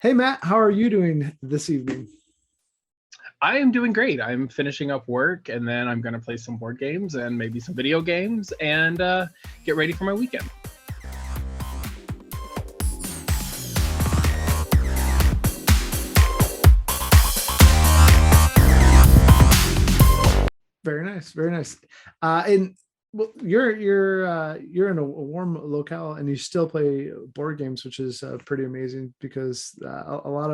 Hey Matt, how are you doing this evening? I am doing great. I'm finishing up work and then I'm going to play some board games and maybe some video games and get ready for my weekend. Very nice, very nice. And well, you're in a warm locale and you still play board games, which is pretty amazing because a lot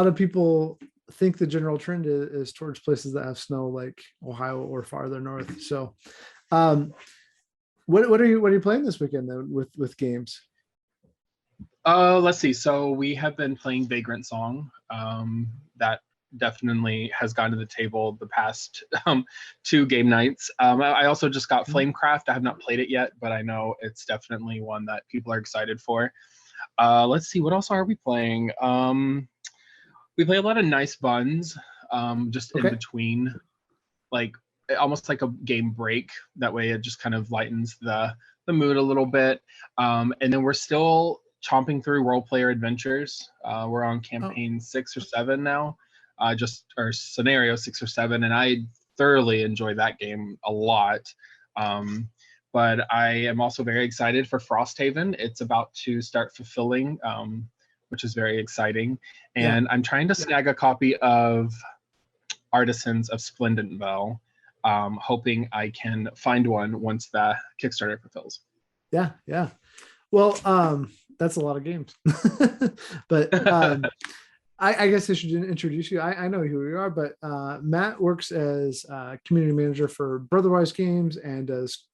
of people think the general trend is towards places that have snow, like Ohio or farther north. So, um, what are you playing this weekend then with games? Let's see. So we have been playing Vagrant Song. That definitely has gone to the table the past two game nights. I also just got Mhm. Flamecraft. I have not played it yet, but I know it's definitely one that people are excited for. Let's see. What else are we playing? We play a lot of nice buns, just in Okay. between, like almost like a game break. That way, it just kind of lightens the mood a little bit. And then we're still chomping through role player adventures. We're on Oh, campaign 6 or 7 now, just or scenario 6 or 7, and I thoroughly enjoy that game a lot. Um, but I am also very excited for Frosthaven. It's about to start fulfilling, which is very exciting. yeah. And I'm trying to snag a copy of Artisans of Splendent Vale, hoping I can find one once the Kickstarter fulfills. Yeah, yeah. Well, that's a lot of games. But I guess I should introduce you. I know who you are, but Matt works as community manager for Brotherwise Games and does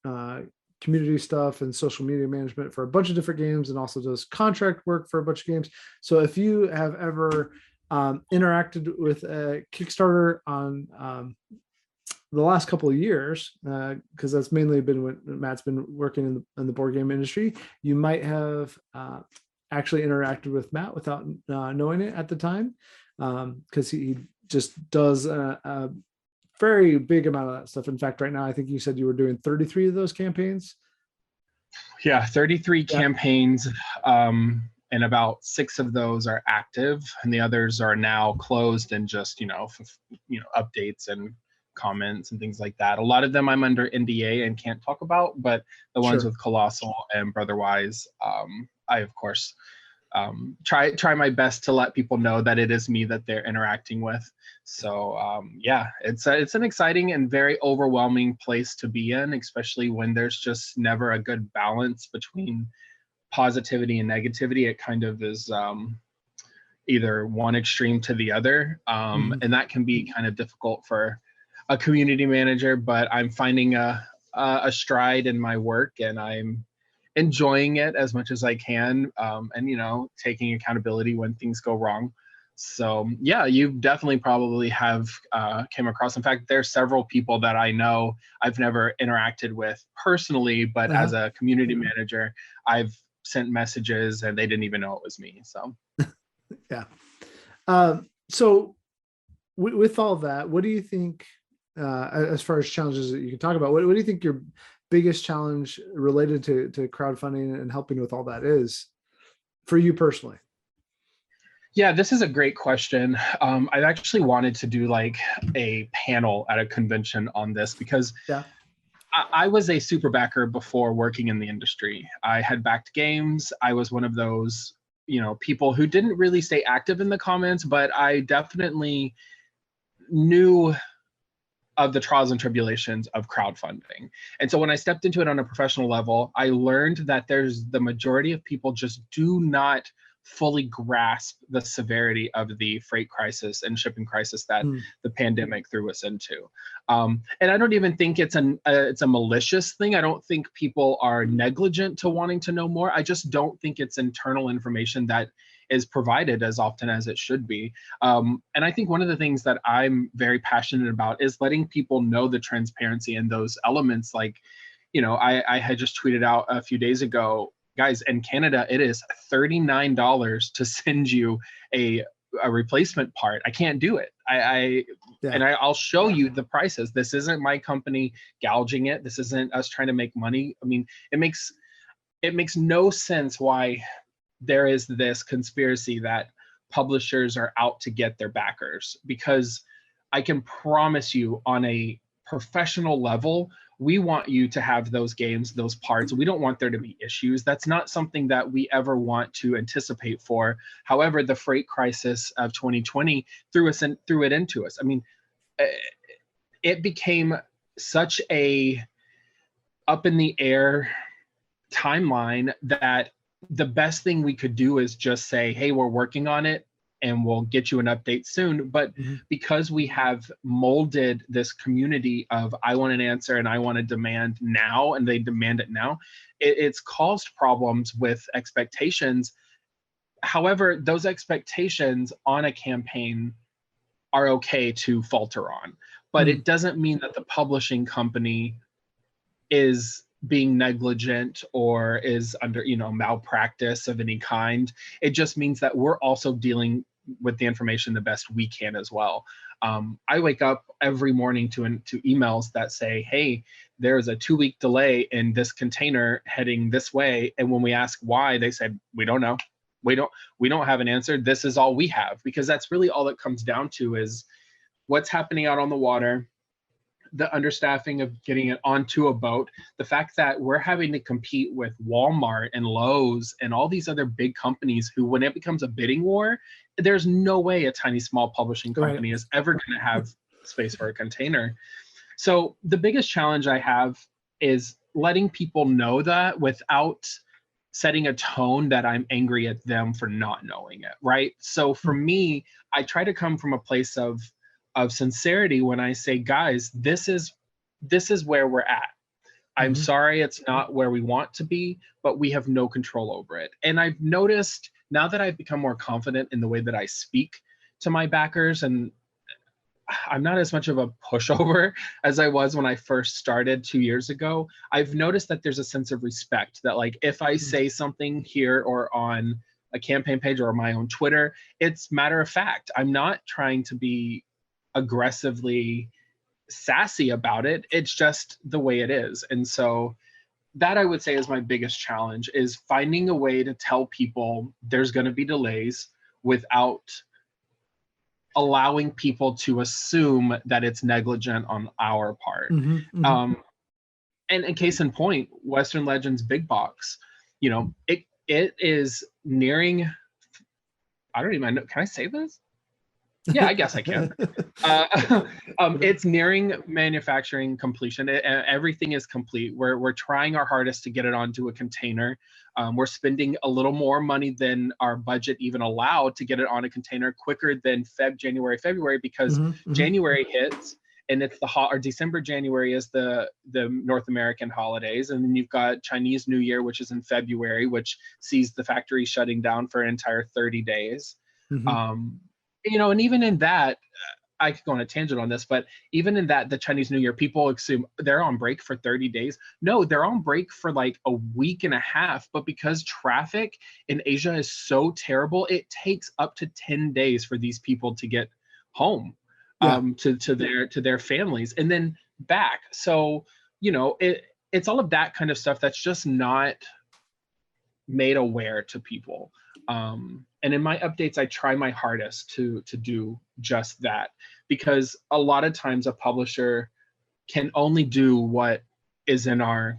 community stuff and social media management for a bunch of different games and also does contract work for a bunch of games. So if you have ever interacted with a Kickstarter on the last couple of years, because that's mainly been when Matt's been working in the board game industry, you might have actually interacted with Matt without knowing it at the time, because he just does a very big amount of that stuff. In fact, right now, I think you said you were doing 33 of those campaigns. Yeah, 33 Yeah, campaigns, and about 6 of those are active, and the others are now closed and just updates and comments and things like that. A lot of them I'm under NDA and can't talk about, but the ones sure. with Colossal and Brotherwise, I of course try my best to let people know that it is me that they're interacting with. So yeah, it's an exciting and very overwhelming place to be in, especially when there's just never a good balance between positivity and negativity. It kind of is either one extreme to the other, Mhm. and that can be kind of difficult for a community manager. But I'm finding a stride in my work, and I'm enjoying it as much as I can, and taking accountability when things go wrong. So yeah, you definitely probably have came across. In fact, there's several people that I know I've never interacted with personally, but as Uh-huh. a community manager, I've sent messages and they didn't even know it was me. So Yeah. So with all that, what do you think, as far as challenges that you can talk about, what do you think your biggest challenge related to crowdfunding and helping with all that is for you personally? yeah, this is a great question. I've actually wanted to do like a panel at a convention on this because Yeah. I was a super backer before working in the industry. I had backed games. I was one of those, people who didn't really stay active in the comments, but I definitely knew of the trials and tribulations of crowdfunding. And so when I stepped into it on a professional level, I learned that there's the majority of people just do not fully grasp the severity of the freight crisis and shipping crisis that Mm. the pandemic threw us into. And I don't even think it's a malicious thing. I don't think people are negligent to wanting to know more. I just don't think it's internal information that is provided as often as it should be. And I think one of the things that I'm very passionate about is letting people know the transparency in those elements. Like, I had just tweeted out a few days ago, guys, in Canada, it is $39 to send you a replacement part. I can't do it. Yeah. I'll show you the prices. This isn't my company gouging it. This isn't us trying to make money. I mean, it makes no sense why there is this conspiracy that publishers are out to get their backers, because I can promise you on a professional level, we want you to have those games, those parts. We don't want there to be issues. That's not something that we ever want to anticipate for. However, the freight crisis of 2020 threw it into us. I mean, it became such a up in the air timeline that the best thing we could do is just say, hey, we're working on it and we'll get you an update soon. But because we have molded this community of I want an answer and I want to demand now, and they demand it now, it's caused problems with expectations. However, those expectations on a campaign are okay to falter on, but it doesn't mean that the publishing company is being negligent or is under, malpractice of any kind. It just means that we're also dealing with the information the best we can as well. I wake up every morning to emails that say, hey, there's a 2-week delay in this container heading this way. And when we ask why, they said, we don't know. We don't have an answer. This is all we have, because that's really all it comes down to is what's happening out on the water, the understaffing of getting it onto a boat, the fact that we're having to compete with Walmart and Lowe's and all these other big companies who, when it becomes a bidding war, there's no way a tiny small publishing company is ever going to have space for a container. So the biggest challenge I have is letting people know that without setting a tone that I'm angry at them for not knowing it, right? So for me, I try to come from a place of sincerity when I say, guys, this is where we're at. I'm sorry it's not where we want to be, but we have no control over it. And I've noticed now that I've become more confident in the way that I speak to my backers, and I'm not as much of a pushover as I was when I first started 2 years ago, I've noticed that there's a sense of respect that, like, if I say something here or on a campaign page or my own Twitter, it's matter of fact. I'm not trying to be aggressively sassy about it. It's just the way it is. And so that, I would say, is my biggest challenge, is finding a way to tell people there's going to be delays without allowing people to assume that it's negligent on our part. And in case in point, Western Legends Big Box, it is nearing, I don't even know, can I say this? Yeah, I guess I can. It's nearing manufacturing completion. Everything is complete. We're trying our hardest to get it onto a container. We're spending a little more money than our budget even allowed to get it on a container quicker than January, February, because January hits and it's or December, January is the North American holidays. And then you've got Chinese New Year, which is in February, which sees the factory shutting down for an entire 30 days. And even in that, I could go on a tangent on this, but even in that, the Chinese New Year, people assume they're on break for 30 days. No, they're on break for like a week and a half, but because traffic in Asia is so terrible, it takes up to 10 days for these people to get home, to their families and then back. So, it's all of that kind of stuff that's just not made aware to people. And in my updates, I try my hardest to do just that, because a lot of times a publisher can only do what is in our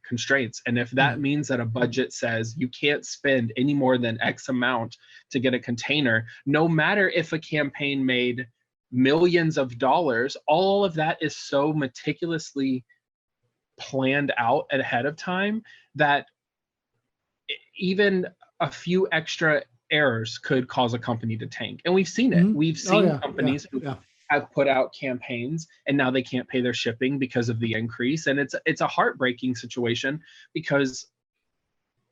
constraints. And if that means that a budget says you can't spend any more than X amount to get a container, no matter if a campaign made millions of dollars, all of that is so meticulously planned out ahead of time that even a few extra errors could cause a company to tank. And we've seen it. We've seen companies who have put out campaigns and now they can't pay their shipping because of the increase. And it's a heartbreaking situation, because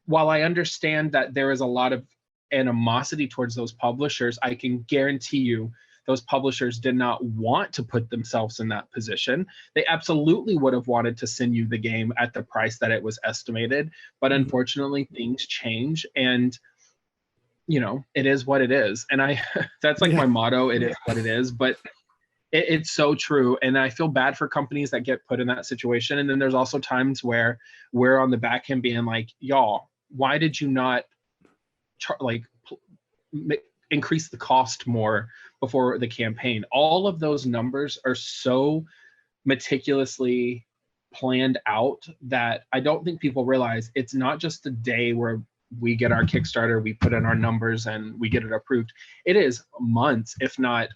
while I understand that there is a lot of animosity towards those publishers, I can guarantee you those publishers did not want to put themselves in that position. They absolutely would have wanted to send you the game at the price that it was estimated, but unfortunately things change, and it is what it is. And that's like my motto, it is what it is, but it's so true. And I feel bad for companies that get put in that situation. And then there's also times where we're on the back end being like, y'all, why did you not increase the cost more before the campaign. All of those numbers are so meticulously planned out that I don't think people realize it's not just the day where we get our Kickstarter, we put in our numbers and we get it approved. It is months, if not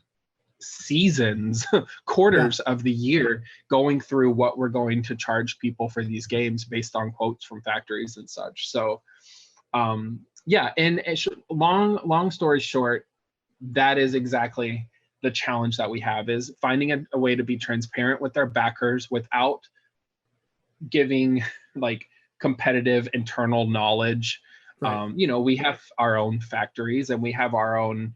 seasons, quarters of the year going through what we're going to charge people for these games based on quotes from factories and such. So yeah, and long story short, that is exactly the challenge that we have, is finding a way to be transparent with our backers without giving like competitive internal knowledge. Right. You know, we have our own factories and we have our own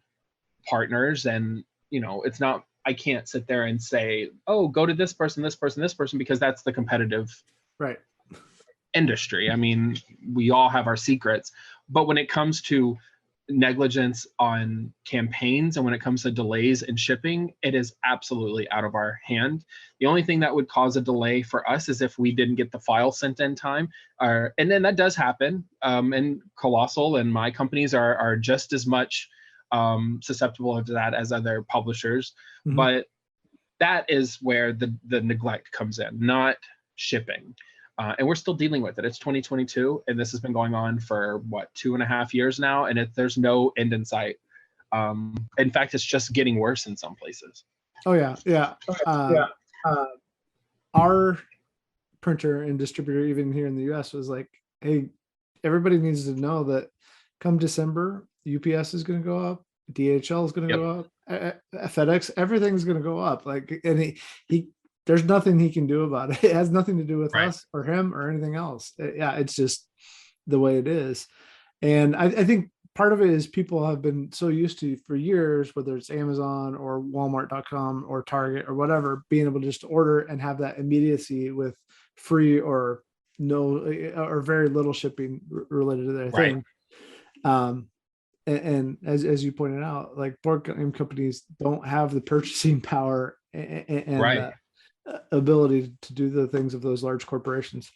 partners, and you know, it's not, I can't sit there and say, oh, go to this person, this person, this person, because that's the competitive Right. industry. I mean, we all have our secrets, but when it comes to negligence on campaigns and when it comes to delays in shipping, it is absolutely out of our hand. The only thing that would cause a delay for us is if we didn't get the file sent in time, and then that does happen. And Kolossal and my companies are just as much susceptible to that as other publishers. Mm-hmm. But that is where the neglect comes in, not shipping. And we're still dealing with it. It's 2022, and this has been going on for what, 2.5 years now, and there's no end in sight. In fact, it's just getting worse in some places. Oh yeah, yeah. Our printer and distributor, even here in the U.S., was like, "Hey, everybody needs to know that come December, UPS is going to go up, DHL is going to go up, FedEx, everything's going to go up." Like, and he there's nothing he can do about it. It has nothing to do with us or him or anything else. Yeah, it's just the way it is. And I think part of it is people have been so used to for years, whether it's Amazon or Walmart.com or Target or whatever, being able to just order and have that immediacy with free or no or very little shipping related to their thing. And as you pointed out, like board game companies don't have the purchasing power and ability to do the things of those large corporations.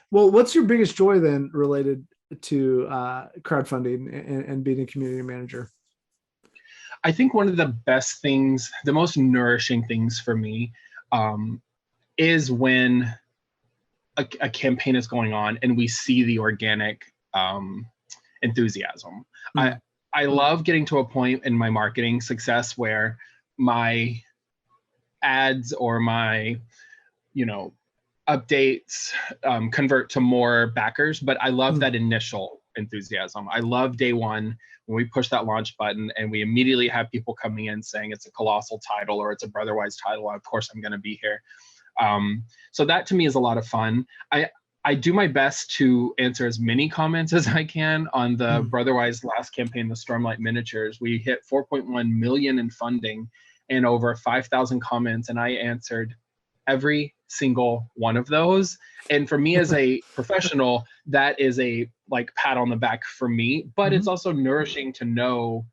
Well, what's your biggest joy then related to crowdfunding and being a community manager? I think one of the best things, the most nourishing things for me, is when a campaign is going on and we see the organic enthusiasm. Mm-hmm. I love getting to a point in my marketing success where my ads or my, you know, updates convert to more backers, but I love that initial enthusiasm. I love day one when we push that launch button and we immediately have people coming in saying it's a Kolossal title or it's a Brotherwise title. Of course, I'm going to be here. So that to me is a lot of fun. I do my best to answer as many comments as I can on the Brotherwise last campaign, the Stormlight miniatures. We hit 4.1 million in funding and over 5,000 comments, and I answered every single one of those. And for me as a professional, that is a like pat on the back for me, but it's also nourishing to know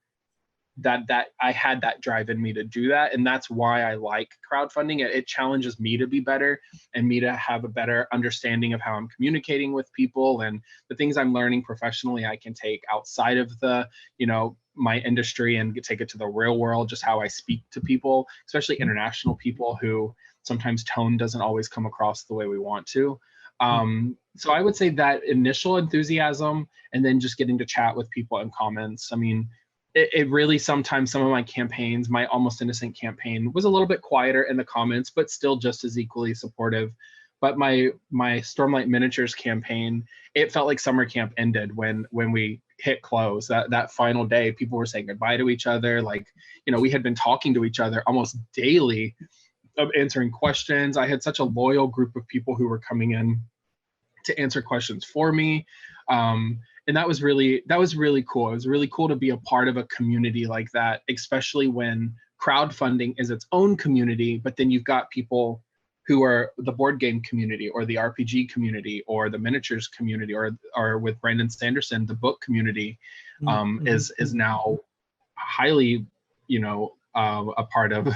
that I had that drive in me to do that. And that's why I like crowdfunding. It challenges me to be better and me to have a better understanding of how I'm communicating with people, and the things I'm learning professionally I can take outside of the, you know, my industry and take it to the real world, just how I speak to people, especially international people who sometimes tone doesn't always come across the way we want to. So I would say that initial enthusiasm and then just getting to chat with people in comments. I mean, it really sometimes, some of my campaigns, my Almost Innocent campaign was a little bit quieter in the comments, but still just as equally supportive. But my Stormlight miniatures campaign, it felt like summer camp ended when we hit close. That final day, people were saying goodbye to each other. Like, you know, we had been talking to each other almost daily, of answering questions. I had such a loyal group of people who were coming in to answer questions for me. And that was really cool. It was really cool to be a part of a community like that, especially when crowdfunding is its own community, but then you've got people who are the board game community or the RPG community or the miniatures community or with Brandon Sanderson, the book community is now highly, you know, a part of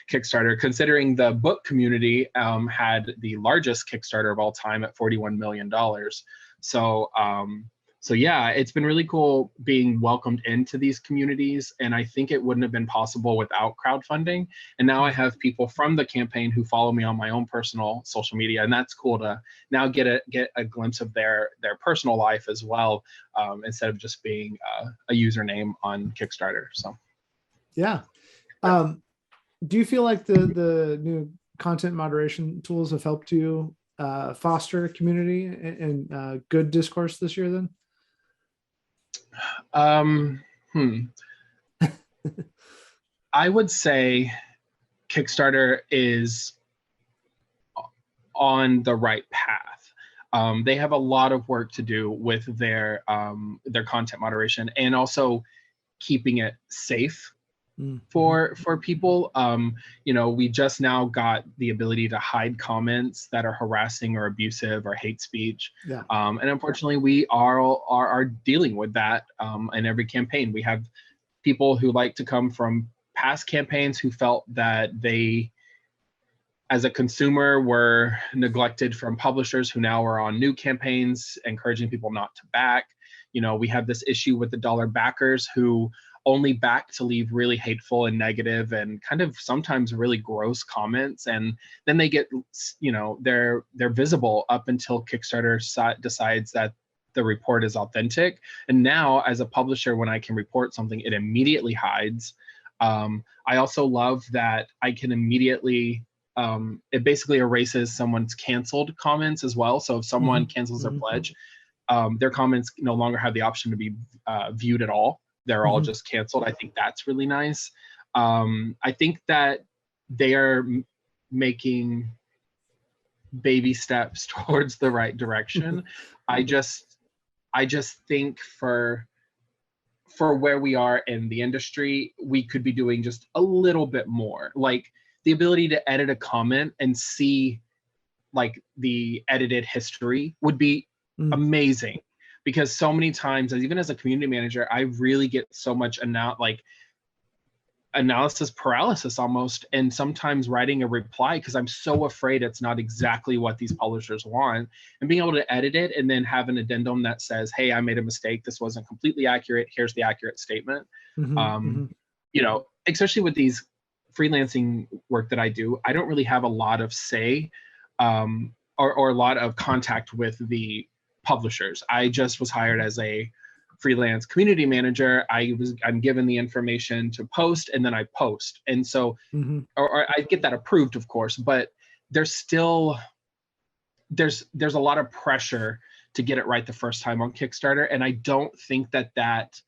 Kickstarter, considering the book community had the largest Kickstarter of all time at $41 million. So So yeah, it's been really cool being welcomed into these communities, and I think it wouldn't have been possible without crowdfunding. And now I have people from the campaign who follow me on my own personal social media, and that's cool to now get a glimpse of their personal life as well, instead of just being a username on Kickstarter. So yeah. Do you feel like the new content moderation tools have helped you foster community and good discourse this year then? I would say Kickstarter is on the right path. They have a lot of work to do with their content moderation and also keeping it safe for people. We just now got the ability to hide comments that are harassing or abusive or hate speech. Yeah. And unfortunately, we are dealing with that in every campaign. We have people who like to come from past campaigns who felt that they, as a consumer, were neglected from publishers who now are on new campaigns, encouraging people not to back. We have this issue with the dollar backers who only back to leave really hateful and negative and kind of sometimes really gross comments, and then they get, they're visible up until Kickstarter decides that the report is authentic. And now, as a publisher, when I can report something, it immediately hides. I also love that I can immediately, it basically erases someone's canceled comments as well. So if someone cancels their pledge, their comments no longer have the option to be viewed at all. They're all just canceled. I think that's really nice. I think that they are making baby steps towards the right direction. I just think for where we are in the industry, we could be doing just a little bit more. Like the ability to edit a comment and see like the edited history would be amazing. Because so many times, even as a community manager, I really get so much analysis paralysis almost, and sometimes writing a reply because I'm so afraid it's not exactly what these publishers want, and being able to edit it and then have an addendum that says, hey, I made a mistake, this wasn't completely accurate, here's the accurate statement. Especially with these freelancing work that I do, I don't really have a lot of say or a lot of contact with the publishers. I just was hired as a freelance community manager. I'm given the information to post, and then I post. And so, or I get that approved, of course, but there's a lot of pressure to get it right the first time on Kickstarter. And I don't think that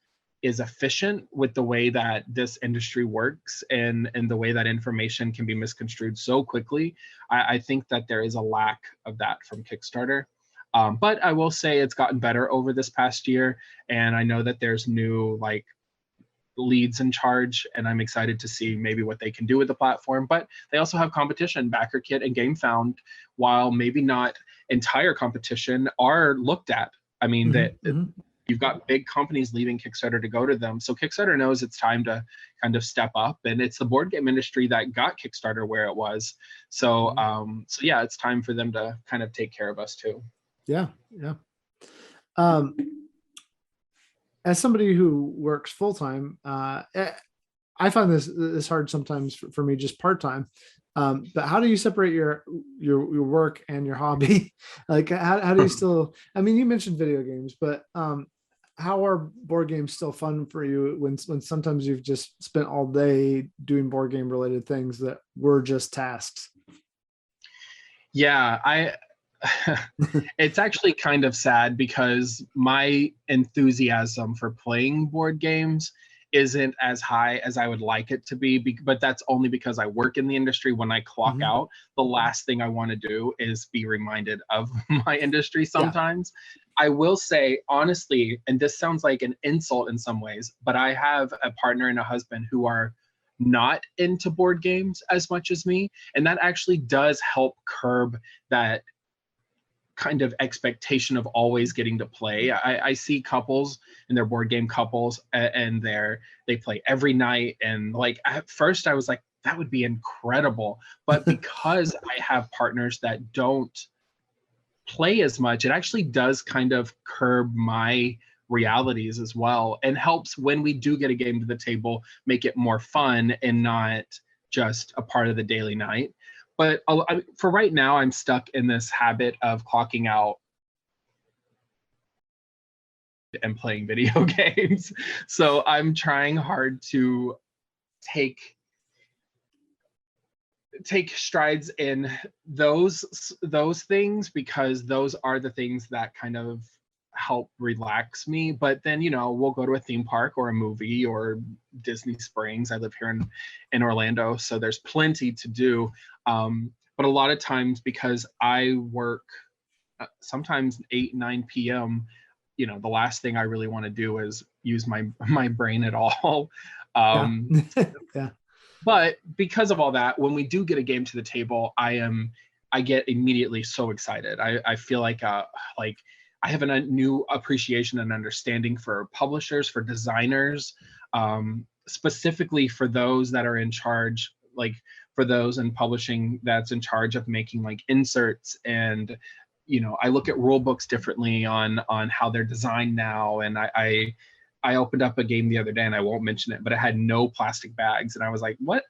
is efficient with the way that this industry works and the way that information can be misconstrued so quickly. I think that there is a lack of that from Kickstarter. But I will say it's gotten better over this past year, and I know that there's new leads in charge, and I'm excited to see maybe what they can do with the platform. But they also have competition. BackerKit and GameFound, while maybe not entire competition, are looked at. I mean, you've got big companies leaving Kickstarter to go to them, so Kickstarter knows it's time to kind of step up, and it's the board game industry that got Kickstarter where it was. So, so yeah, it's time for them to kind of take care of us too. Yeah. As somebody who works full time, I find this hard sometimes for me, just part time. But how do you separate your work and your hobby? Like, how do you still? I mean, you mentioned video games, but how are board games still fun for you when sometimes you've just spent all day doing board game related things that were just tasks? Yeah, it's actually kind of sad because my enthusiasm for playing board games isn't as high as I would like it to be, but that's only because I work in the industry. When I clock out, the last thing I want to do is be reminded of my industry sometimes. Yeah. I will say, honestly, and this sounds like an insult in some ways, but I have a partner and a husband who are not into board games as much as me, and that actually does help curb that kind of expectation of always getting to play. I see couples and they're board game couples, and they play every night, and like at first I was like, that would be incredible, but because I have partners that don't play as much, it actually does kind of curb my realities as well, and helps when we do get a game to the table make it more fun and not just a part of the daily night. But for right now, I'm stuck in this habit of clocking out and playing video games. So I'm trying hard to take strides in those things, because those are the things that kind of help relax me. But then, you know, we'll go to a theme park or a movie or Disney Springs. I live here in Orlando, so there's plenty to do. But a lot of times, because I work sometimes 8-9 p.m., you know, the last thing I really want to do is use my brain at all. Yeah. But because of all that, when we do get a game to the table, I get immediately so excited. I feel like I have a new appreciation and understanding for publishers, for designers, specifically for those that are in charge, like for those in publishing that's in charge of making like inserts. And, you know, I look at rule books differently on how they're designed now. And I opened up a game the other day, and I won't mention it, but it had no plastic bags. And I was like, what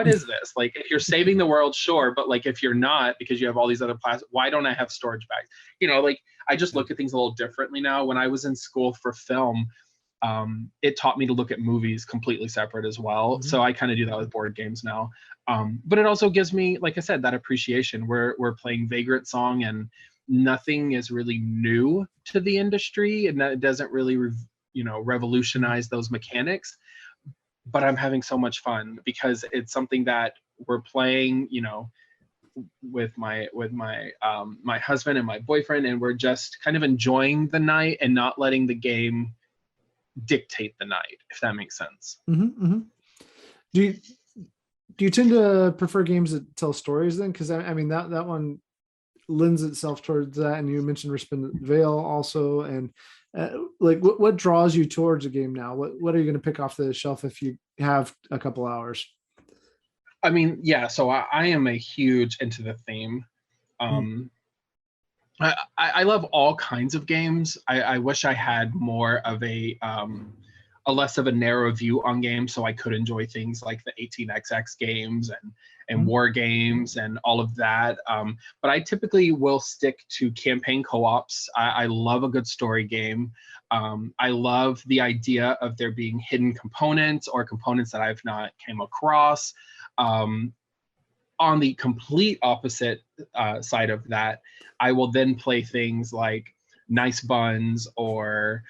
is this? Like, if you're saving the world, sure. But like, if you're not, because you have all these other plastic, why don't I have storage bags? You know, like, I just look at things a little differently now. When I was in school for film, it taught me to look at movies completely separate as well. Mm-hmm. So I kind of do that with board games now. But it also gives me, like I said, that appreciation. We're playing Vagrant Song, and nothing is really new to the industry, and that doesn't really revolutionize those mechanics. But I'm having so much fun because it's something that we're playing, you know, with my my husband and my boyfriend, and we're just kind of enjoying the night and not letting the game dictate the night, if that makes sense. Mm-hmm, mm-hmm. Do you tend to prefer games that tell stories then? Because I mean that one lends itself towards that, and you mentioned Resplendent Vale also, and like what draws you towards a game now? What are you going to pick off the shelf if you have a couple hours? I mean, yeah, so I am a huge into the theme. I love all kinds of games. I wish I had more of a less of a narrow view on games, so I could enjoy things like the 18xx games and war games and all of that. But I typically will stick to campaign co-ops. I love a good story game. I love the idea of there being hidden components or components that I've not came across. On the complete opposite side of that, I will then play things like Nice Buns or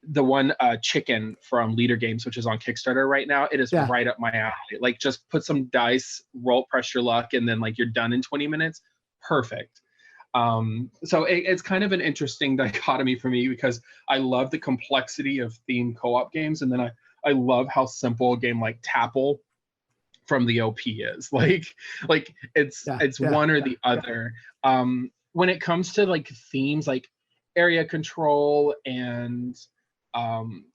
the one Chicken from Leader Games, which is on Kickstarter right now. It is right up my alley. Like, just put some dice, roll, press your luck, and then like you're done in 20 minutes. Perfect. So it's kind of an interesting dichotomy for me, because I love the complexity of themed co-op games, and then I love how simple a game like Tapple from the OP is. Like it's one or the other. When it comes to like themes like area control and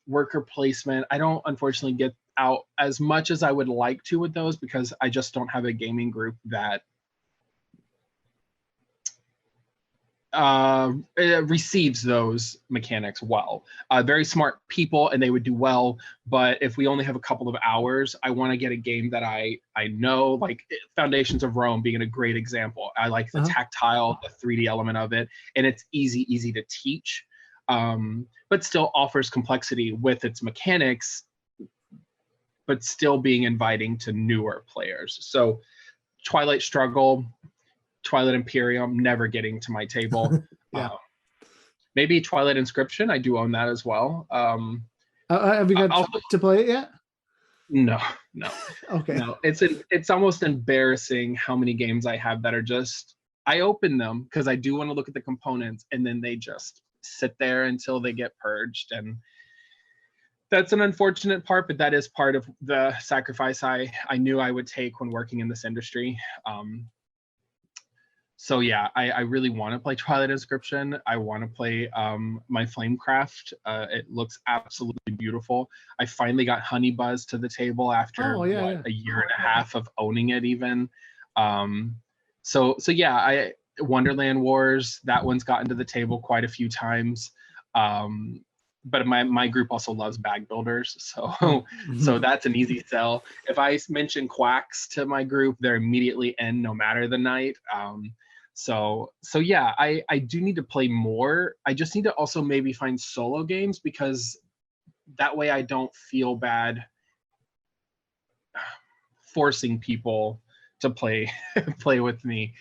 worker placement, I don't unfortunately get out as much as I would like to with those, because I just don't have a gaming group that receives those mechanics well. Very smart people, and they would do well, but if we only have a couple of hours, I want to get a game that I know, like Foundations of Rome being a great example. I like the tactile, the 3D element of it, and it's easy to teach, but still offers complexity with its mechanics, but still being inviting to newer players. So Twilight Struggle, Twilight Imperium, never getting to my table. Maybe Twilight Inscription, I do own that as well. Have you got to play it yet? No. Okay. No, it's almost embarrassing how many games I have that are just, I open them because I do want to look at the components, and then they just sit there until they get purged. And that's an unfortunate part, but that is part of the sacrifice I knew I would take when working in this industry. So yeah, I really want to play Twilight Inscription. I want to play my Flamecraft. It looks absolutely beautiful. I finally got Honeybuzz to the table after a year and a half of owning it even. So yeah, Wonderland Wars, that one's gotten to the table quite a few times. But my group also loves bag builders, so so that's an easy sell. If I mention Quacks to my group, they're immediately in no matter the night. So yeah, I do need to play more. I just need to also maybe find solo games, because that way I don't feel bad forcing people to play with me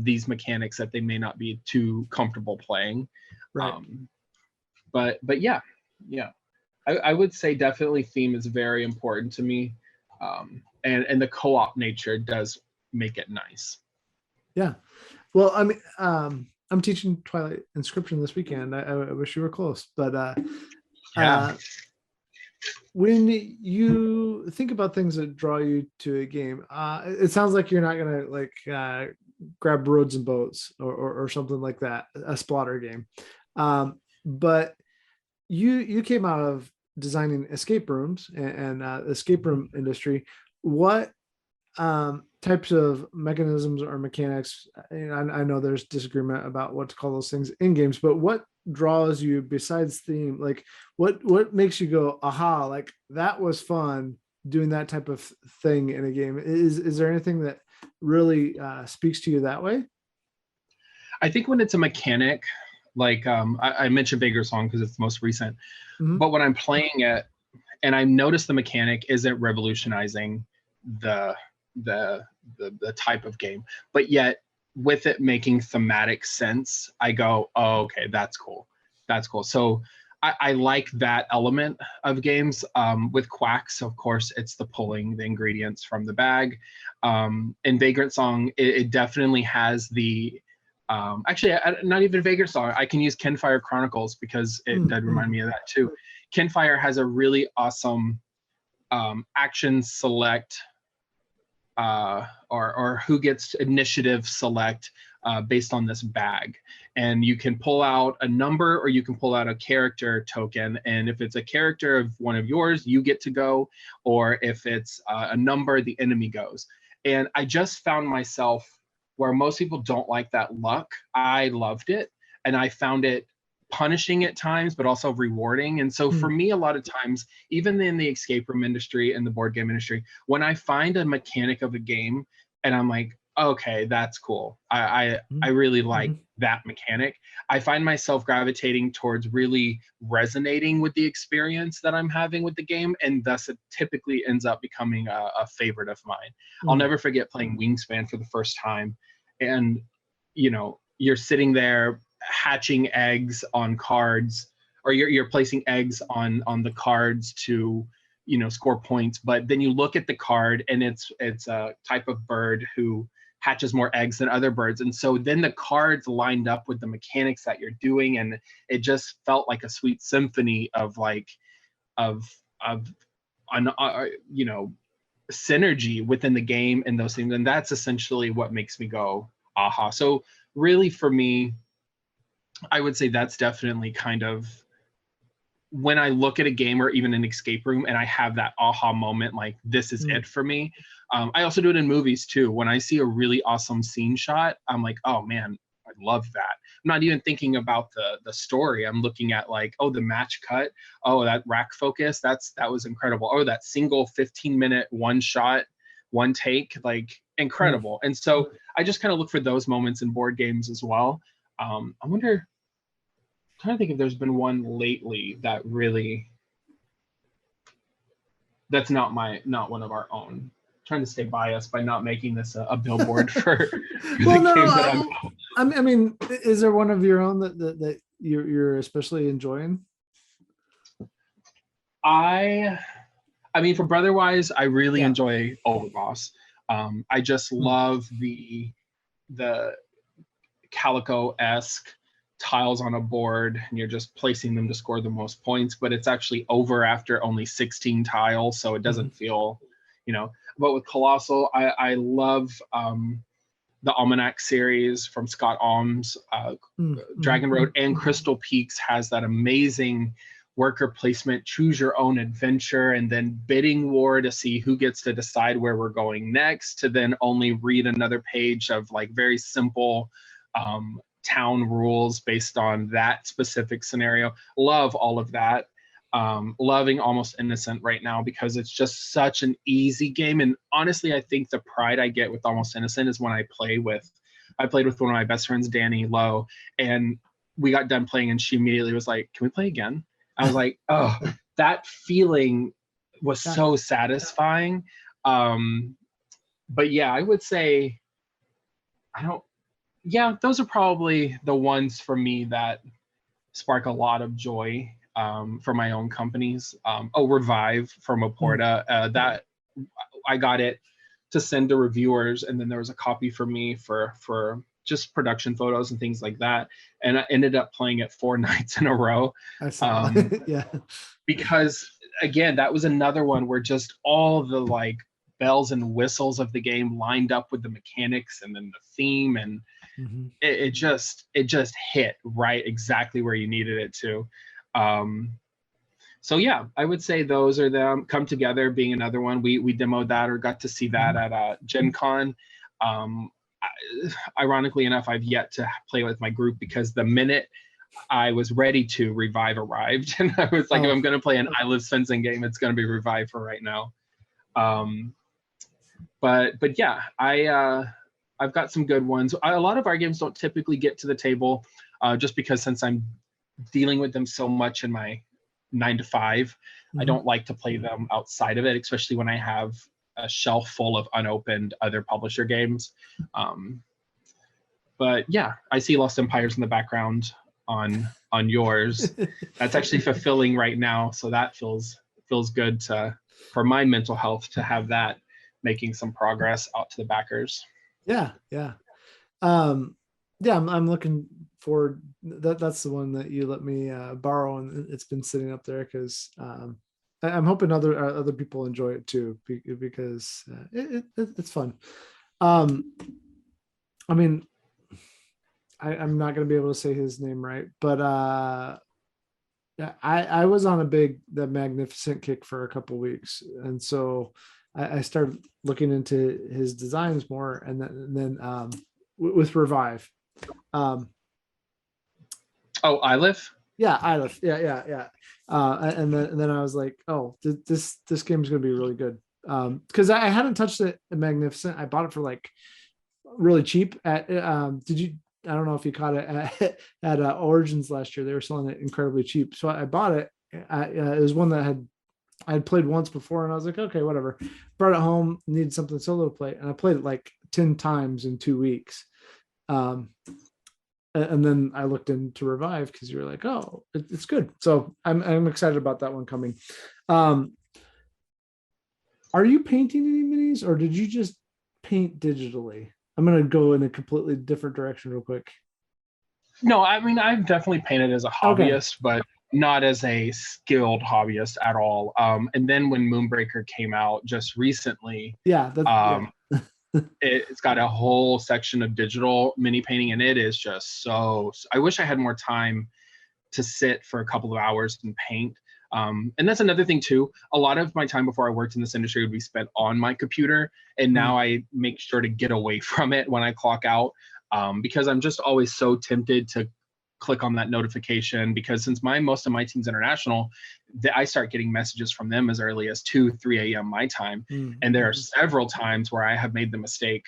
these mechanics that they may not be too comfortable playing. Right. But yeah, I would say definitely theme is very important to me, and the co-op nature does make it nice. Yeah. Well, I mean, I'm teaching Twilight Inscription this weekend. I wish you were close, but when you think about things that draw you to a game, it sounds like you're not gonna like grab roads and boats or something like that, a splatter game. But you came out of designing escape rooms and escape room industry. What types of mechanisms or mechanics, I know there's disagreement about what to call those things in games, but what draws you besides theme? Like what makes you go, aha, like that was fun doing that type of thing in a game? Is there anything that really speaks to you that way? I think when it's a mechanic, like I mentioned Vagrant Song because it's the most recent, but when I'm playing it and I notice the mechanic isn't revolutionizing the type of game, but yet with it making thematic sense, I go, oh, okay, that's cool. So I like that element of games. With Quacks, of course, it's the pulling the ingredients from the bag. In Vagrant Song, it definitely has the actually, not even Vagrant Song. I can use Kinfire Chronicles because it did remind me of that too. Kinfire has a really awesome action select or who gets initiative select based on this bag. And you can pull out a number or you can pull out a character token. And if it's a character of one of yours, you get to go. Or if it's a number, the enemy goes. And I just found myself where most people don't like that luck. I loved it. And I found it punishing at times, but also rewarding. And so for me, a lot of times, even in the escape room industry and the board game industry, when I find a mechanic of a game and I'm like, okay, that's cool. I really like that mechanic. I find myself gravitating towards really resonating with the experience that I'm having with the game. And thus it typically ends up becoming a favorite of mine. I'll never forget playing Wingspan for the first time. And, you're sitting there hatching eggs on cards, or you're placing eggs on the cards to score points, but then you look at the card and it's a type of bird who hatches more eggs than other birds, and so then the cards lined up with the mechanics that you're doing, and it just felt like a sweet symphony of synergy within the game and those things, and that's essentially what makes me go aha. So really for me, I would say that's definitely kind of when I look at a game or even an escape room and I have that aha moment, like this is it for me. I also do it in movies too. When I see a really awesome scene shot, I'm like, oh man, I love that. I'm not even thinking about the story. I'm looking at like, oh, the match cut. Oh, that rack focus. That was incredible. Oh, that single 15-minute one shot, one take, like incredible. And so I just kind of look for those moments in board games as well. I wonder, I'm trying to think if there's been one lately that really, that's not one of our own. I'm trying to stay biased by not making this a billboard for well, no, I mean, is there one of your own that you're especially enjoying? I mean, for Brotherwise, I really enjoy Overboss. I just love the Calico-esque tiles on a board, and you're just placing them to score the most points, but it's actually over after only 16 tiles, so it doesn't feel, But with Kolossal, I love the Almanac series from Scott Alm's Dragon Road, and Crystal Peaks has that amazing worker placement, choose your own adventure, and then bidding war to see who gets to decide where we're going next, to then only read another page of like very simple town rules based on that specific scenario. Love all of that. Loving Almost Innocent right now because it's just such an easy game. And honestly, I think the pride I get with Almost Innocent is when I played with one of my best friends, Danny Lowe, and we got done playing and she immediately was like, "Can we play again?" I was like, oh, that feeling was so satisfying. But yeah, I would say, those are probably the ones for me that spark a lot of joy for my own companies. Revive from Oporta, that I got it to send to reviewers, and then there was a copy for me for just production photos and things like that. And I ended up playing it 4 nights in a row. I saw yeah. Because again, that was another one where just all the like bells and whistles of the game lined up with the mechanics and then the theme, and it just hit right exactly where you needed it to. So yeah, I would say those are them. Come Together being another one. We demoed that or got to see that at Gen Con. Ironically enough, I've yet to play with my group because the minute I was ready to, Revive arrived, and I was like, if I'm going to play an I Live Svensson game, it's going to be Revive for right now. But yeah, I've got some good ones. A lot of our games don't typically get to the table just because since I'm dealing with them so much in my 9 to 5, I don't like to play them outside of it, especially when I have a shelf full of unopened other publisher games. But yeah, I see Lost Empires in the background on yours. That's actually fulfilling right now, so that feels good for my mental health to have that making some progress out to the backers. Yeah. I'm looking forward. That's the one that you let me borrow, and it's been sitting up there because I'm hoping other people enjoy it too, because it's fun. I mean, I'm not going to be able to say his name right, but I was on the Magnificent kick for a couple weeks, and so I started looking into his designs more, and then with Revive. Iliff? Yeah, Iliff. Yeah. And then I was like, oh, this game is going to be really good. Because I hadn't touched the Magnificent. I bought it for like really cheap at I don't know if you caught it at Origins last year. They were selling it incredibly cheap, so I bought it. It was one that I had played once before, and I was like, okay, whatever. Brought it home, needed something solo to play, and I played it like 10 times in 2 weeks. And then I looked into Revive because you were like, oh, it's good. So I'm excited about that one coming. Are you painting any minis, or did you just paint digitally? I'm going to go in a completely different direction real quick. No, I mean, I've definitely painted as a hobbyist, but not as a skilled hobbyist at all. And then when Moonbreaker came out just recently, it's got a whole section of digital mini painting, and it is just so, I wish I had more time to sit for a couple of hours and paint. And that's another thing too. A lot of my time before I worked in this industry would be spent on my computer, and now I make sure to get away from it when I clock out, because I'm just always so tempted to click on that notification, because since most of my team's international, I start getting messages from them as early as 2-3 a.m. my time. And there are several times where I have made the mistake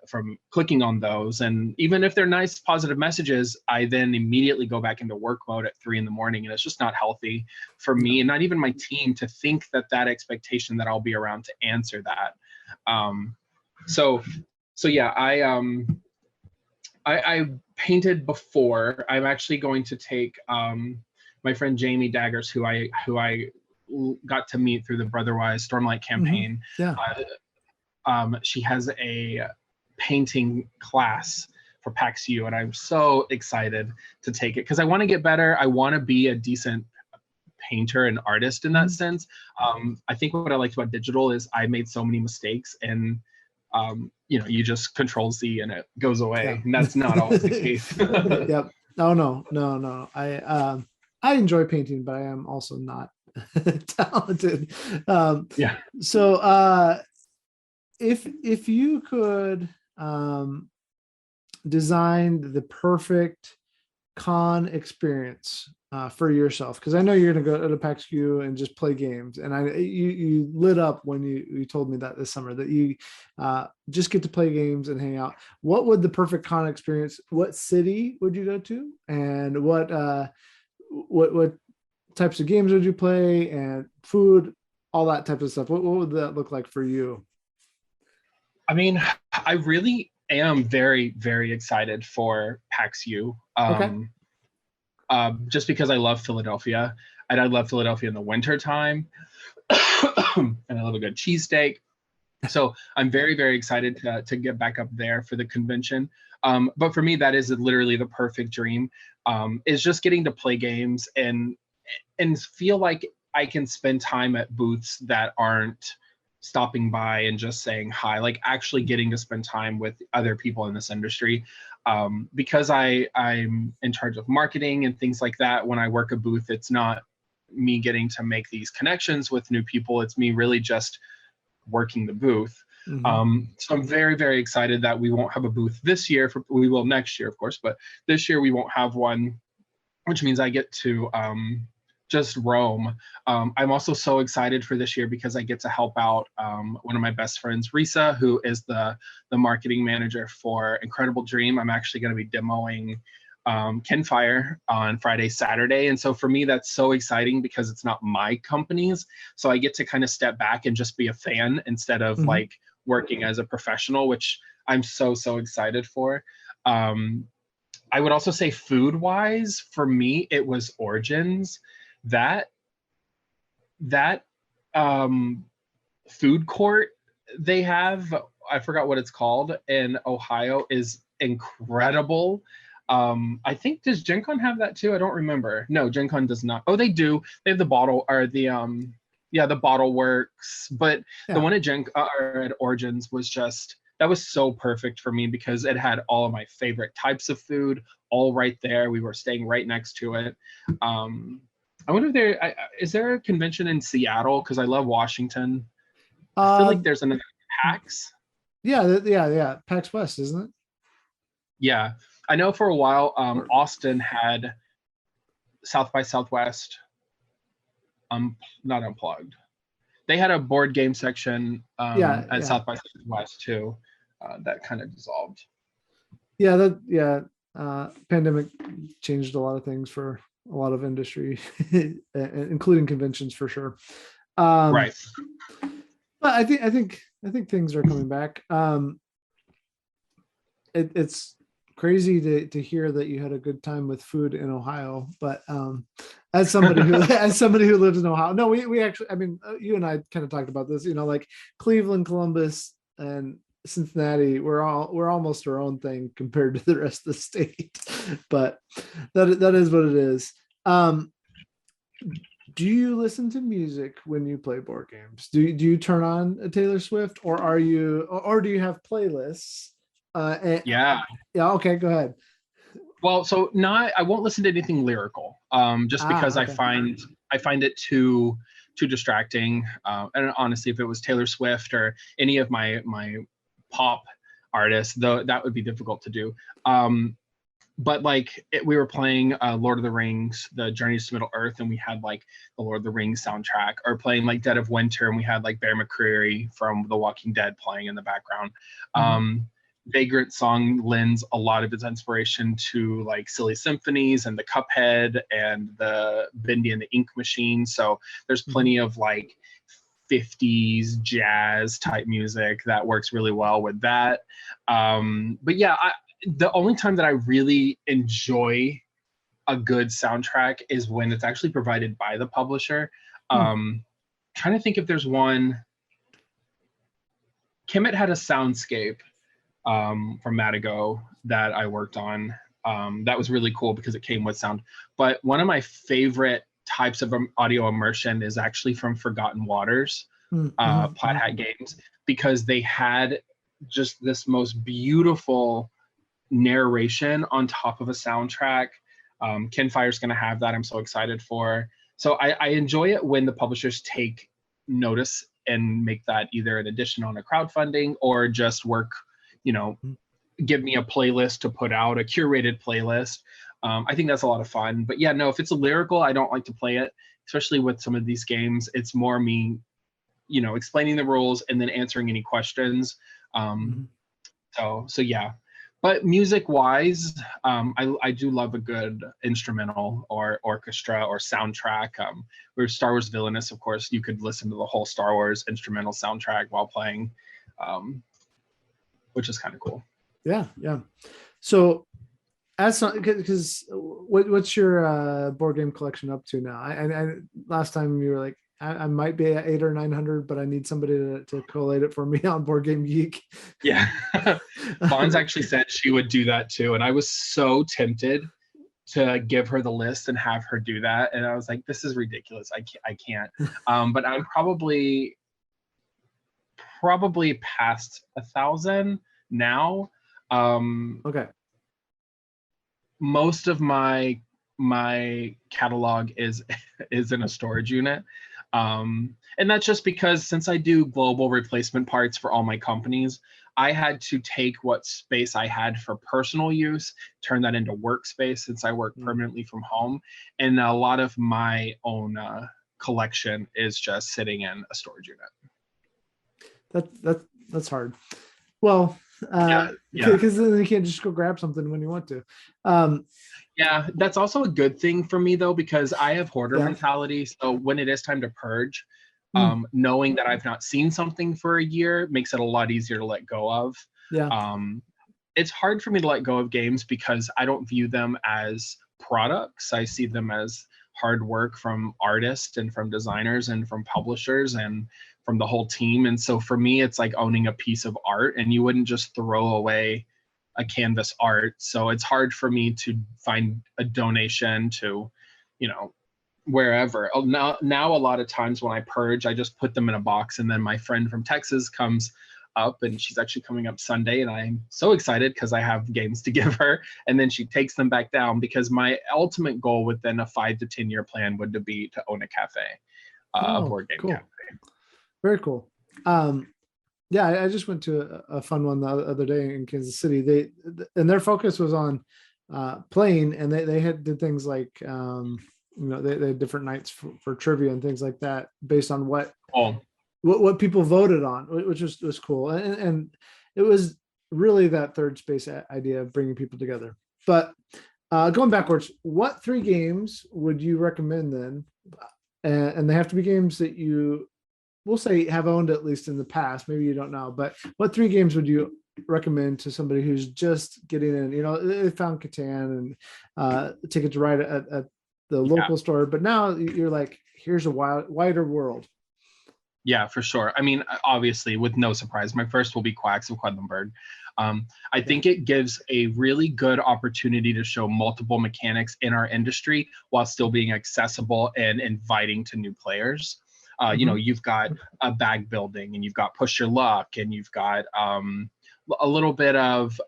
from clicking on those, and even if they're nice positive messages, I then immediately go back into work mode at 3 a.m, and it's just not healthy for me, and not even my team, to think that expectation that I'll be around to answer that. So yeah, I painted before. I'm actually going to take my friend Jamie Daggers, who I got to meet through the Brotherwise Stormlight campaign. She has a painting class for PAX U, and I'm so excited to take it because I want to get better. I want to be a decent painter and artist in that sense. I think what I liked about digital is I made so many mistakes, and you just Control Z and it goes away, and that's not always the case. Yep. No. I enjoy painting, but I am also not talented. So if you could designed the perfect con experience for yourself? Because I know you're going to go to PAX Q and just play games, and you lit up when you told me that this summer that you just get to play games and hang out. What would the perfect con experience? What city would you go to, and what types of games would you play, and food, all that type of stuff? What would that look like for you? I mean, I really am very, very excited for PAX U. Okay. Just because I love Philadelphia, and I love Philadelphia in the winter time, and I love a good cheesesteak. So I'm very, very excited to get back up there for the convention. But for me, that is literally the perfect dream. Is just getting to play games and feel like I can spend time at booths that aren't stopping by and just saying hi, like actually getting to spend time with other people in this industry. Because I'm in charge of marketing and things like that. When I work a booth, it's not me getting to make these connections with new people. It's me really just working the booth. So I'm very, very excited that we won't have a booth this year. We will next year, of course, but this year we won't have one, which means I get to just roam. I'm also so excited for this year because I get to help out one of my best friends, Risa, who is the marketing manager for Incredible Dream. I'm actually going to be demoing Kinfire on Friday, Saturday. And so for me, that's so exciting because it's not my company's. So I get to kind of step back and just be a fan instead of like working as a professional, which I'm so, so excited for. I would also say food-wise, for me, it was Origins. That food court they have, I forgot what it's called, in Ohio, is incredible. I think, does Gen Con have that too? I don't remember. No, Gen Con does not. Oh, they do. They have the bottle, or the Bottle Works, but the one at at Origins was just, that was so perfect for me because it had all of my favorite types of food all right there. We were staying right next to it. I wonder if is there a convention in Seattle? Because I love Washington. I feel like there's another PAX. Yeah. PAX West, isn't it? Yeah, I know for a while Austin had South by Southwest. Not Unplugged. They had a board game section at South by Southwest too. That kind of dissolved. Pandemic changed a lot of things for a lot of industry, including conventions for sure. Right. But I think things are coming back. It's crazy to hear that you had a good time with food in Ohio, but as somebody who lives in Ohio, no, we actually, I mean, you and I kind of talked about this, like Cleveland, Columbus, and Cincinnati, we're almost our own thing compared to the rest of the state, but that is what it is. Do you listen to music when you play board games? Do you turn on a Taylor Swift, or do you have playlists? Yeah. Okay, go ahead. Well, so I won't listen to anything lyrical, just because okay. I find it too distracting. And honestly, if it was Taylor Swift or any of my pop artists, though, that would be difficult to do. But we were playing Lord of the Rings, the Journeys to Middle Earth, and we had like the Lord of the Rings soundtrack, or playing like Dead of Winter, and we had like Bear McCreary from The Walking Dead playing in the background. Vagrant song lends a lot of its inspiration to like Silly Symphonies and the Cuphead and the Bendy and the Ink Machine. So there's plenty of like 50s jazz type music that works really well with that. But yeah, the only time that I really enjoy a good soundtrack is when it's actually provided by the publisher. Trying to think if there's one. Kemet had a soundscape from Matago that I worked on. That was really cool because it came with sound. But one of my favorite types of audio immersion is actually from Forgotten Waters, Plaid Hat Games, because they had just this most beautiful narration on top of a soundtrack. Kinfire's going to have that. I'm so excited for. So I enjoy it when the publishers take notice and make that either an addition on a crowdfunding or just work, give me a playlist to put out, a curated playlist. I think that's a lot of fun. But yeah, no, if it's a lyrical, I don't like to play it, especially with some of these games. It's more me, explaining the rules and then answering any questions. So yeah. But music-wise, I do love a good instrumental or orchestra or soundtrack. Where Star Wars Villainous, of course, you could listen to the whole Star Wars instrumental soundtrack while playing, which is kind of cool. Yeah. So, because what's your board game collection up to now? I last time you were like, I might be at 800 or 900, but I need somebody to collate it for me on Board Game Geek. Yeah. Buns actually said she would do that too. And I was so tempted to give her the list and have her do that. And I was like, this is ridiculous. I can't. But I'm probably past 1,000 now. Okay. Most of my catalog is in a storage unit. And that's just because since I do global replacement parts for all my companies, I had to take what space I had for personal use, turn that into workspace since I work permanently from home. And a lot of my own collection is just sitting in a storage unit. That's hard. Well, because then you can't just go grab something when you want to. Yeah, that's also a good thing for me though, because I have hoarder mentality. So when it is time to purge, knowing that I've not seen something for a year makes it a lot easier to let go of. It's hard for me to let go of games because I don't view them as products. I see them as hard work from artists and from designers and from publishers and from the whole team. And so for me, it's like owning a piece of art, and you wouldn't just throw away a canvas art. So it's hard for me to find a donation to, wherever. Now a lot of times when I purge, I just put them in a box, and then my friend from Texas comes up, and she's actually coming up Sunday, and I'm so excited because I have games to give her, and then she takes them back down, because my ultimate goal within a 5 to 10 year plan would be to own a cafe, a board game cafe. Very cool. Yeah, I just went to a fun one the other day in Kansas City. And their focus was on playing, and they did things like they had different nights for trivia and things like that based on what people voted on, which was cool. And it was really that third space idea of bringing people together. But going backwards, what 3 games would you recommend then? And they have to be games that we'll say have owned at least in the past. Maybe you don't know, but what 3 games would you recommend to somebody who's just getting in? They found Catan and Ticket to Ride at the local store, but now you're like, here's a wider world. Yeah, for sure. I mean, obviously, with no surprise, my first will be Quacks of Quedlinburg. I think it gives a really good opportunity to show multiple mechanics in our industry while still being accessible and inviting to new players. You've got a bag building, and you've got push your luck, and you've got a little bit of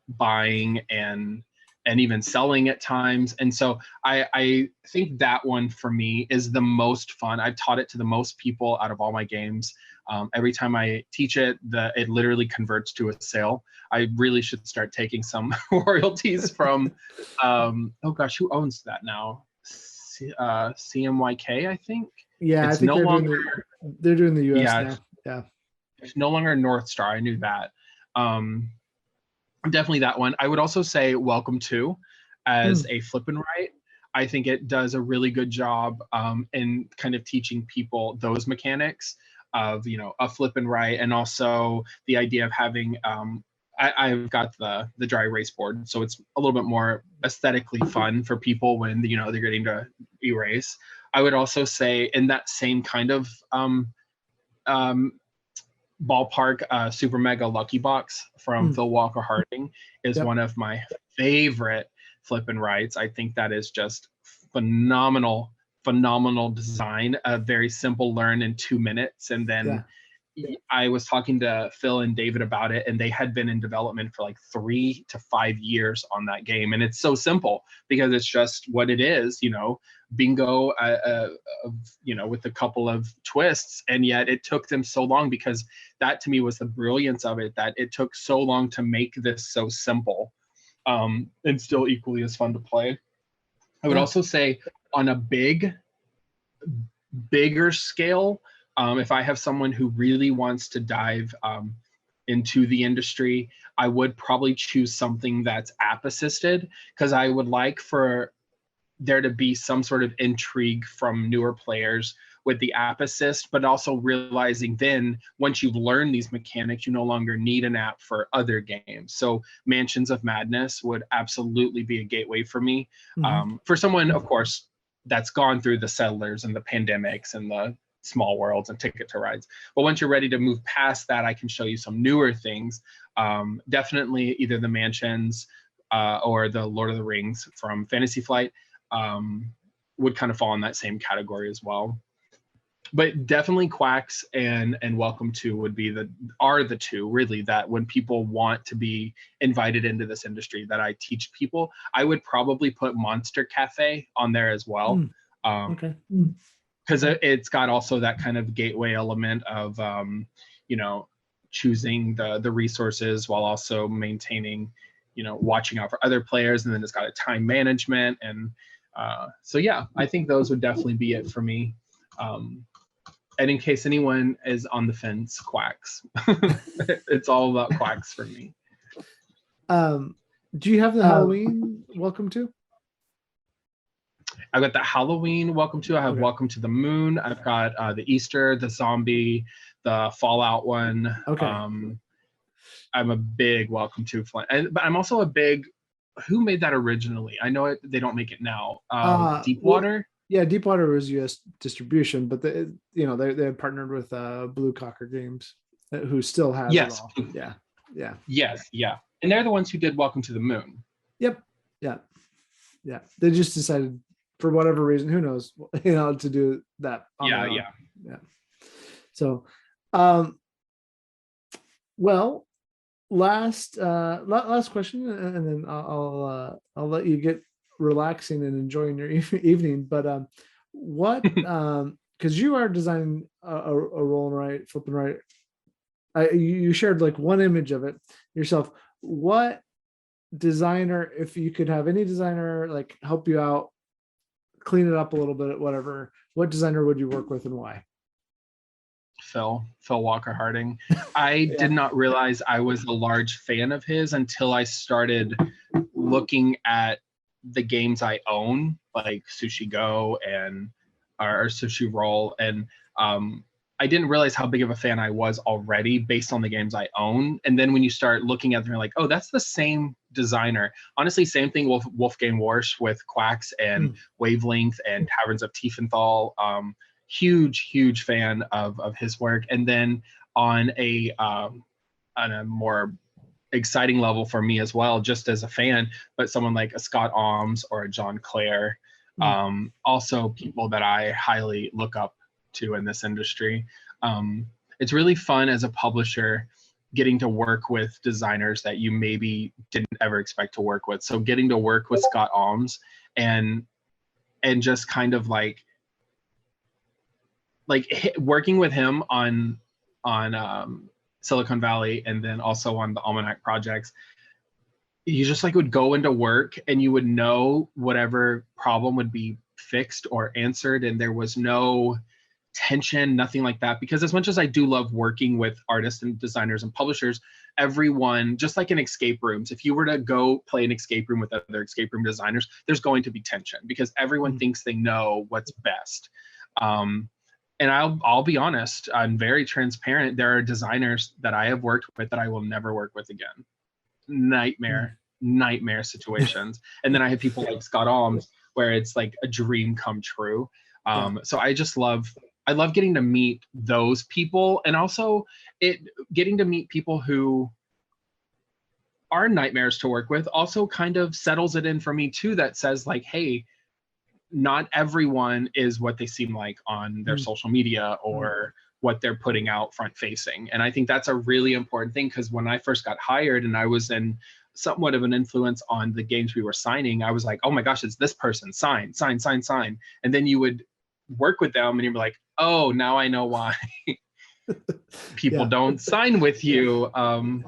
buying and even selling at times. And so I think that one for me is the most fun. I've taught it to the most people out of all my games. Every time I teach it, it literally converts to a sale. I really should start taking some royalties from who owns that now? CMYK, I think. Yeah, it's I think no longer they're doing the US now. Yeah, it's no longer North Star. I knew that. Definitely that one. I would also say Welcome To as a flip and write. I think it does a really good job in kind of teaching people those mechanics of a flip and write, and also the idea of having I've got the dry erase board, so it's a little bit more aesthetically fun for people when they're getting to erase. I would also say in that same kind of ballpark, Super Mega Lucky Box from Phil Walker Harding is one of my favorite flip and writes. I think that is just phenomenal design, a very simple learn in 2 minutes, and then I was talking to Phil and David about it, and they had been in development for like 3 to 5 years on that game. And it's so simple because it's just what it is, bingo, with a couple of twists, and yet it took them so long, because that to me was the brilliance of it, that it took so long to make this so simple, and still equally as fun to play. I would also say on a bigger scale, if I have someone who really wants to dive into the industry, I would probably choose something that's app assisted, because I would like for there to be some sort of intrigue from newer players with the app assist, but also realizing then once you've learned these mechanics, you no longer need an app for other games. So Mansions of Madness would absolutely be a gateway for me. For someone, of course, that's gone through the Settlers and the Pandemics and the Small Worlds and Ticket to Rides. But once you're ready to move past that, I can show you some newer things. Definitely either the Mansions or the Lord of the Rings from Fantasy Flight would kind of fall in that same category as well. But definitely Quacks and Welcome To would be are the two really that when people want to be invited into this industry that I teach people. I would probably put Monster Cafe on there as well. Okay. Because it's got also that kind of gateway element of choosing the resources while also maintaining, watching out for other players, and then it's got a time management. And so yeah, I think those would definitely be it for me. And in case anyone is on the fence, Quacks. It's all about Quacks for me. Do you have the Halloween Welcome To? I've got the Halloween Welcome To. I have Welcome to the Moon. I've got the Easter, the Zombie, the Fallout one. Okay. I'm a big Welcome To fan, but I'm also a big. Who made that originally? I know they don't make it now. Deepwater. Yeah, Deepwater was U.S. distribution, but they had partnered with Blue Cocker Games, who still has it all. Yeah. Yes, yeah, and they're the ones who did Welcome to the Moon. Yep. Yeah. They just decided for whatever reason, who knows, to do that. Yeah. So, well, last question, and then I'll let you get relaxing and enjoying your evening. But what because you are designing a roll and write, flip and write. You shared like one image of it yourself. What designer, if you could have any designer like help you out, clean it up a little bit, whatever, what designer would you work with and why? Phil Walker Harding. I did not realize I was a large fan of his until I started looking at the games I own, like Sushi Go and or Sushi Roll, and I didn't realize how big of a fan I was already based on the games I own. And then when you start looking at them, you're like, oh, that's the same designer. Honestly, same thing with Wolfgang Warsch with Quacks and Wavelength and Taverns of Tiefenthal. Huge fan of his work. And then on a more exciting level for me as well, just as a fan, but someone like a Scott Alms or a John Clare, also people that I highly look up to in this industry. It's really fun as a publisher getting to work with designers that you maybe didn't ever expect to work with. So getting to work with Scott Alms and just kind of like working with him on Silicon Valley and then also on the Almanac projects, you just like would go into work and you would know whatever problem would be fixed or answered, and there was no tension, nothing like that. Because as much as I do love working with artists and designers and publishers, everyone, just like in escape rooms, if you were to go play an escape room with other escape room designers, there's going to be tension because everyone thinks they know what's best. And I'll be honest, I'm very transparent. There are designers that I have worked with that I will never work with again. Nightmare situations. And then I have people like Scott Alms where it's like a dream come true. So I love getting to meet those people, and also getting to meet people who are nightmares to work with also kind of settles it in for me too, that says like, hey, not everyone is what they seem like on their social media or what they're putting out front facing. And I think that's a really important thing, because when I first got hired and I was in somewhat of an influence on the games we were signing. I was like, oh my gosh, it's this person, sign. And then you would work with them and you'd be like, oh, now I know why people don't sign with you. And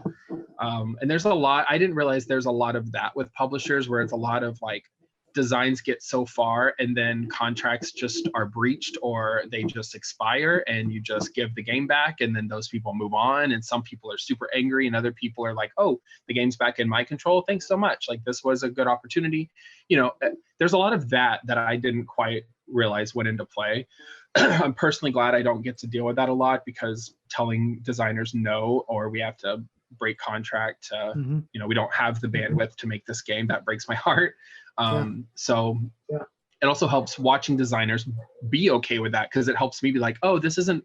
there's a lot, I didn't realize there's a lot of that with publishers, where it's a lot of like designs get so far and then contracts just are breached or they just expire and you just give the game back and then those people move on. And some people are super angry and other people are like, oh, the game's back in my control. Thanks so much. Like, this was a good opportunity. You know, there's a lot of that I didn't quite realize went into play. I'm personally glad I don't get to deal with that a lot, because telling designers no, or we have to break contract to, you know, we don't have the bandwidth to make this game, that breaks my heart. So it also helps watching designers be okay with that, because it helps me be like, oh, this isn't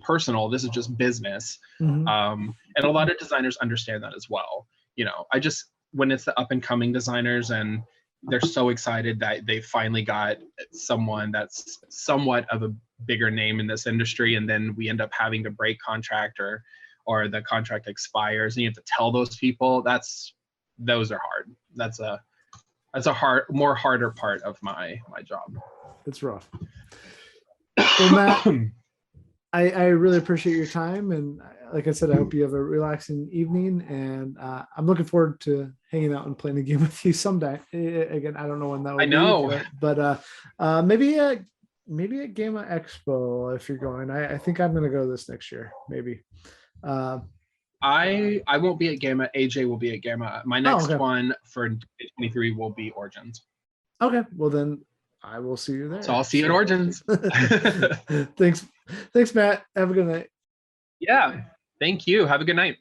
personal, this is just business. And a lot of designers understand that as well. You know, when it's the up and coming designers and they're so excited that they finally got someone that's somewhat of a bigger name in this industry, and then we end up having to break contract or the contract expires and you have to tell those people, those are hard. That's a harder part of my job. It's rough. Well, Matt, I really appreciate your time, and like I said, I hope you have a relaxing evening, and I'm looking forward to hanging out and playing a game with you someday. Again, I don't know when that will be, but maybe at Gamma Expo if you're going. I think I'm going to go this next year, maybe. I won't be at Gamma. AJ will be at Gamma. My next one for 2023 will be Origins. Okay, well then I will see you there. So I'll see you at Origins. Thanks, Matt. Have a good night. Yeah, thank you. Have a good night.